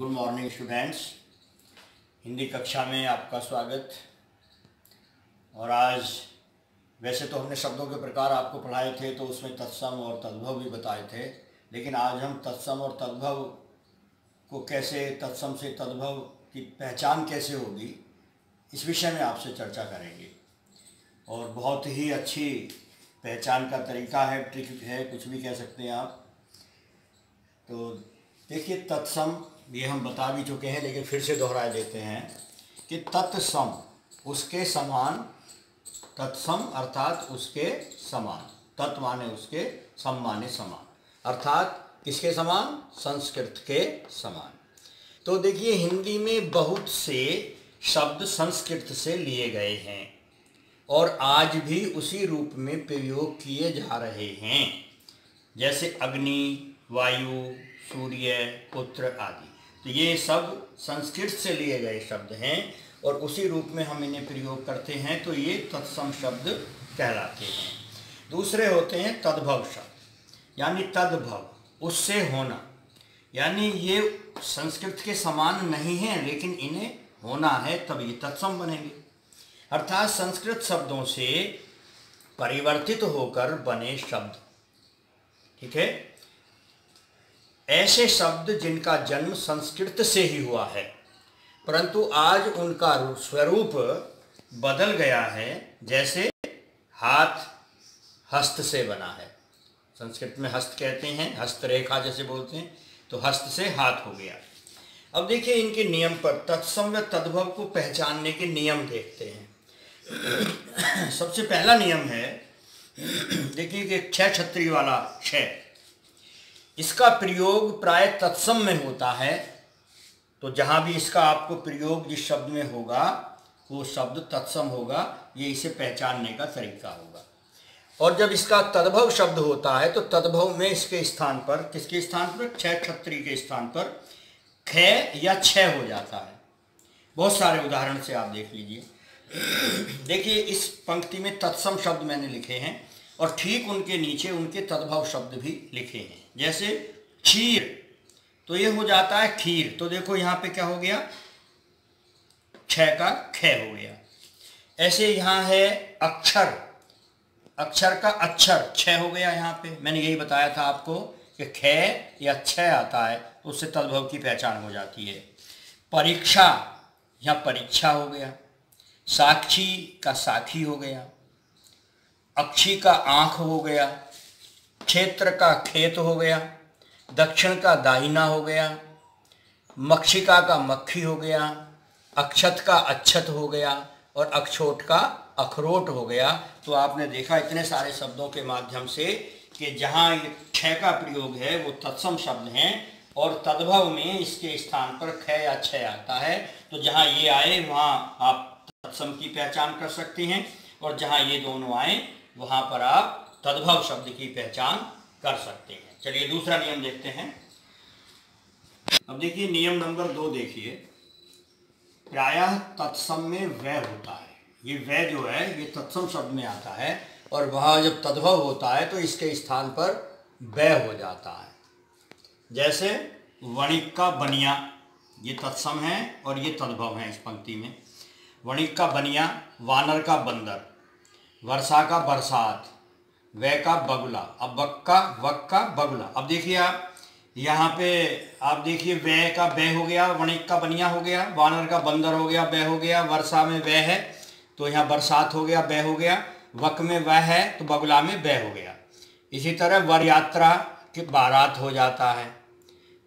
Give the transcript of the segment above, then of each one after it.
Good morning students. Hindi कक्षा में आपका स्वागत। और आज वैसे तो हमने शब्दों के प्रकार आपको पढ़ाए थे, तो उसमें तत्सम और तद्भव भी बताए थे, लेकिन आज हम तत्सम और तद्भव को कैसे, तत्सम से तद्भव की पहचान कैसे होगी, इस विषय में आपसे चर्चा करेंगे। और बहुत ही अच्छी पहचान का तरीका है, ट्रिक है, कुछ भी कह सकते हैं आप। तो देखिए, तत्सम ये हम बता भी चुके हैं, लेकिन फिर से दोहरा देते हैं कि तत्सम उसके समान, तत्सम अर्थात उसके समान, तत् माने उसके, सम माने समान, अर्थात किसके समान? संस्कृत के समान। तो देखिए, हिंदी में बहुत से शब्द संस्कृत से लिए गए हैं और आज भी उसी रूप में प्रयोग किए जा रहे हैं, जैसे अग्नि, वायु, सूर्य, पुत्र आदि। तो ये सब संस्कृत से लिए गए शब्द हैं और उसी रूप में हम इन्हें प्रयोग करते हैं, तो ये तत्सम शब्द कहलाते हैं। दूसरे होते हैं तद्भव शब्द, यानी तद्भव, उससे होना, यानी ये संस्कृत के समान नहीं है, लेकिन इन्हें होना है, तब ये तत्सम बनेंगे। अर्थात संस्कृत शब्दों से परिवर्तित होकर बने शब्द, ठीक है। ऐसे शब्द जिनका जन्म संस्कृत से ही हुआ है, परंतु आज उनका स्वरूप बदल गया है। जैसे हाथ, हस्त से बना है, संस्कृत में हस्त कहते हैं, हस्तरेखा जैसे बोलते हैं, तो हस्त से हाथ हो गया। अब देखिए, इनके नियम पर, तत्सम व तद्भव को पहचानने के नियम देखते हैं। सबसे पहला नियम है, देखिए कि क्षय छत्री वाला क्षय, इसका प्रयोग प्राय तत्सम में होता है। तो जहाँ भी इसका आपको प्रयोग जिस शब्द में होगा, वो शब्द तत्सम होगा, ये इसे पहचानने का तरीका होगा। और जब इसका तद्भव शब्द होता है, तो तद्भव में इसके स्थान पर, किसके स्थान पर? क्षय छत्री के स्थान पर क्षय या क्षय हो जाता है। बहुत सारे उदाहरण से आप देख लीजिए। देखिए, इस पंक्ति में तत्सम शब्द मैंने लिखे हैं और ठीक उनके नीचे उनके तद्भव शब्द भी लिखे हैं। जैसे क्षीर, तो ये हो जाता है खीर। तो देखो यहाँ पे क्या हो गया? क्षय का क्षय हो गया। ऐसे यहाँ है अक्षर, अक्षर का अक्षर, क्षय हो गया। यहाँ पे मैंने यही बताया था आपको कि क्षय या क्षय आता है, तो उससे तद्भव की पहचान हो जाती है। परीक्षा, यहाँ परीक्षा हो गया। साक्षी का साखी हो गया। अक्षी का आँख हो गया। क्षेत्र का खेत हो गया। दक्षिण का दाहिना हो गया। मक्षिका का मक्खी हो गया। अक्षत का अच्छत हो गया और अक्षोट का अखरोट हो गया। तो आपने देखा इतने सारे शब्दों के माध्यम से कि जहाँ क्षय का प्रयोग है वो तत्सम शब्द हैं और तद्भव में इसके स्थान पर क्षय या क्षय आता है। तो जहाँ ये आए वहाँ आप तत्सम की पहचान कर सकते हैं, और जहाँ ये दोनों आए वहाँ पर आप तद्भव शब्द की पहचान कर सकते हैं। चलिए दूसरा नियम देखते हैं। अब देखिए, नियम नंबर 2 देखिए, प्रायः तत्सम में वह होता है। ये वह जो है ये तत्सम शब्द में आता है, और वहाँ जब तद्भव होता है तो इसके स्थान पर वह हो जाता है। जैसे वणिक का बनिया, ये तत्सम है और ये तद्भव है इस पंक्ति में। वणिक का बनिया, वानर का बंदर, वर्षा का बरसात, वह का बगुला। अब वक का बगुला। अब देखिए आप यहाँ पे, आप देखिए वह का वह हो गया, वणिक का बनिया हो गया, वानर का बंदर हो गया, वह हो गया, वर्षा में वह है तो यहाँ बरसात हो गया, वह हो गया, वक में वह है तो बगुला में वह हो गया। इसी तरह वर यात्रा की बारात हो जाता है,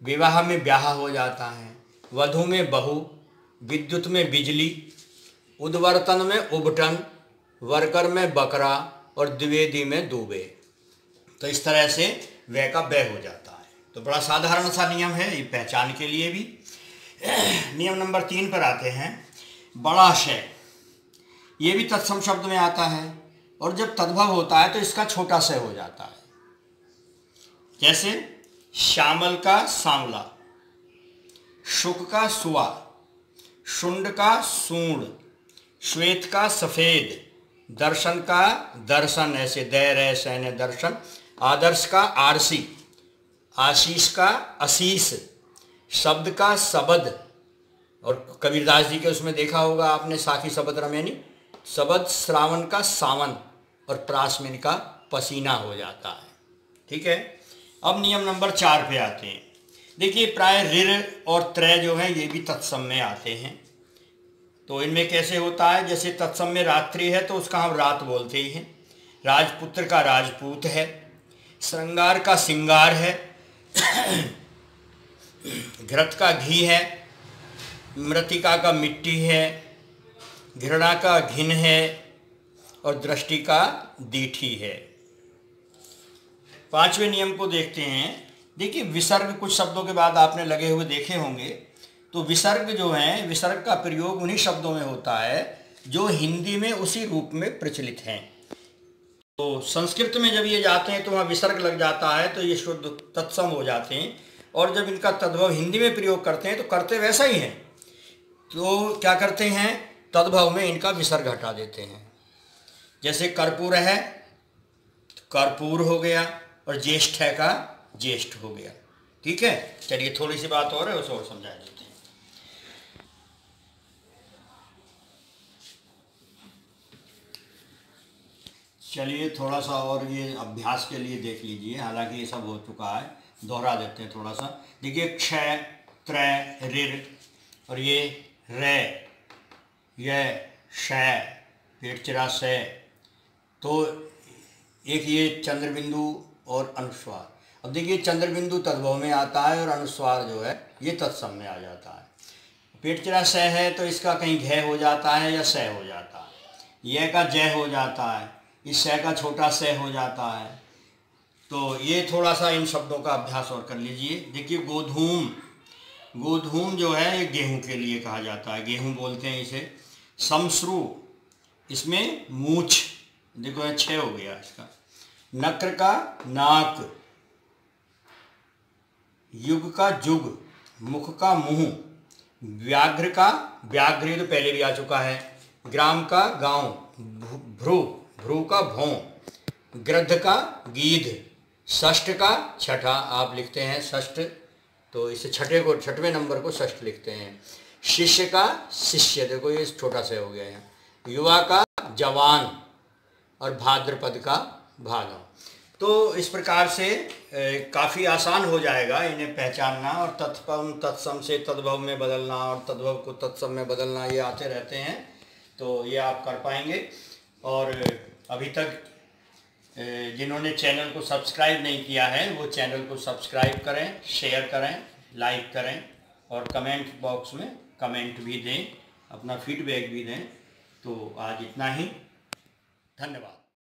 विवाह में ब्याह हो जाता है, वधु में बहू, विद्युत में बिजली, उद्वर्तन में उबटन, वर्कर में बकरा और द्विवेदी में दूबे। तो इस तरह से वह का वह हो जाता है। तो बड़ा साधारण सा नियम है ये पहचान के लिए भी। नियम नंबर 3 पर आते हैं। बड़ा शय, ये भी तत्सम शब्द में आता है और जब तद्भव होता है तो इसका छोटा शय हो जाता है। जैसे श्यामल का सांवला, शुक का सुआ, शुंड का सूंड, श्वेत का सफेद, दर्शन का दर्शन, ऐसे दैर सैन्य दर्शन, आदर्श का आरसी, आशीष का अशीष, शब्द का शबद, और कबीरदास जी के उसमें देखा होगा आपने, साखी शबद रमैनी, शबद श्रावण का सावन और प्रासमिन का पसीना हो जाता है। ठीक है। अब नियम नंबर 4 पे आते हैं। देखिए प्राय ऋर और त्रय जो है ये भी तत्सम में आते हैं। तो इनमें कैसे होता है, जैसे तत्सम में रात्रि है तो उसका हम रात बोलते ही हैं, राजपुत्र का राजपूत है, श्रृंगार का सिंगार है, घृत का घी है, मृतिका का मिट्टी है, घृणा का घिन है और दृष्टि का दीठी है। 5वें नियम को देखते हैं। देखिए विसर्ग कुछ शब्दों के बाद आपने लगे हुए देखे होंगे। तो विसर्ग जो है, विसर्ग का प्रयोग उन्हीं शब्दों में होता है जो हिंदी में उसी रूप में प्रचलित हैं। तो संस्कृत में जब ये जाते हैं तो वहाँ विसर्ग लग जाता है तो ये शुद्ध तत्सम हो जाते हैं, और जब इनका तद्भव हिंदी में प्रयोग करते हैं तो करते वैसा ही हैं। तो क्या करते हैं, तद्भव में इनका विसर्ग हटा देते हैं। जैसे कर्पूर है तो कर्पूर हो गया, और ज्येष्ठ है का ज्येष्ठ हो गया। ठीक है। चलिए थोड़ी सी बात और है, उसे और समझा देते हैं। चलिए थोड़ा सा और ये अभ्यास के लिए देख लीजिए, हालांकि ये सब हो चुका है, दोहरा देते हैं थोड़ा सा। देखिए क्षय, त्रय, ऋर, और ये रे, यह, शय, पेट चिरा से। तो एक ये चंद्रबिंदु और अनुस्वार। अब देखिए चंद्रबिंदु तद्भव में आता है और अनुस्वार जो है ये तत्सम में आ जाता है। पेट चिरा स है तो इसका कहीं घय हो जाता है या स हो जाता है, यह का जय हो जाता है, इस स का छोटा स हो जाता है। तो ये थोड़ा सा इन शब्दों का अभ्यास और कर लीजिए। देखिए गोधूम, गोधूम जो है ये गेहूं के लिए कहा जाता है, गेहूं बोलते हैं इसे। शमश्रु, इसमें मूछ, देखो ये 6 हो गया इसका। नक्र का नाक, युग का जुग, मुख का मुंह, व्याघ्र का व्याघ्र तो पहले भी आ चुका है, ग्राम का गांव, भ्रू, भ्रू का भौं, गृद्ध का गीध, षष्ठ का छठा, आप लिखते हैं षष्ठ, तो इसे छठे को, 6वें नंबर को षष्ठ लिखते हैं। शिष्य का शिष्य, देखो ये छोटा सा हो गया है। युवा का जवान, और भाद्रपद का भादव। तो इस प्रकार से काफ़ी आसान हो जाएगा इन्हें पहचानना, और तत्सम, तत्सम से तद्भव में बदलना और तद्भव को तत्सम में बदलना, ये आते रहते हैं। तो ये आप कर पाएंगे। और अभी तक जिन्होंने चैनल को सब्सक्राइब नहीं किया है वो चैनल को सब्सक्राइब करें, शेयर करें, लाइक करें, और कमेंट बॉक्स में कमेंट भी दें, अपना फीडबैक भी दें। तो आज इतना ही, धन्यवाद।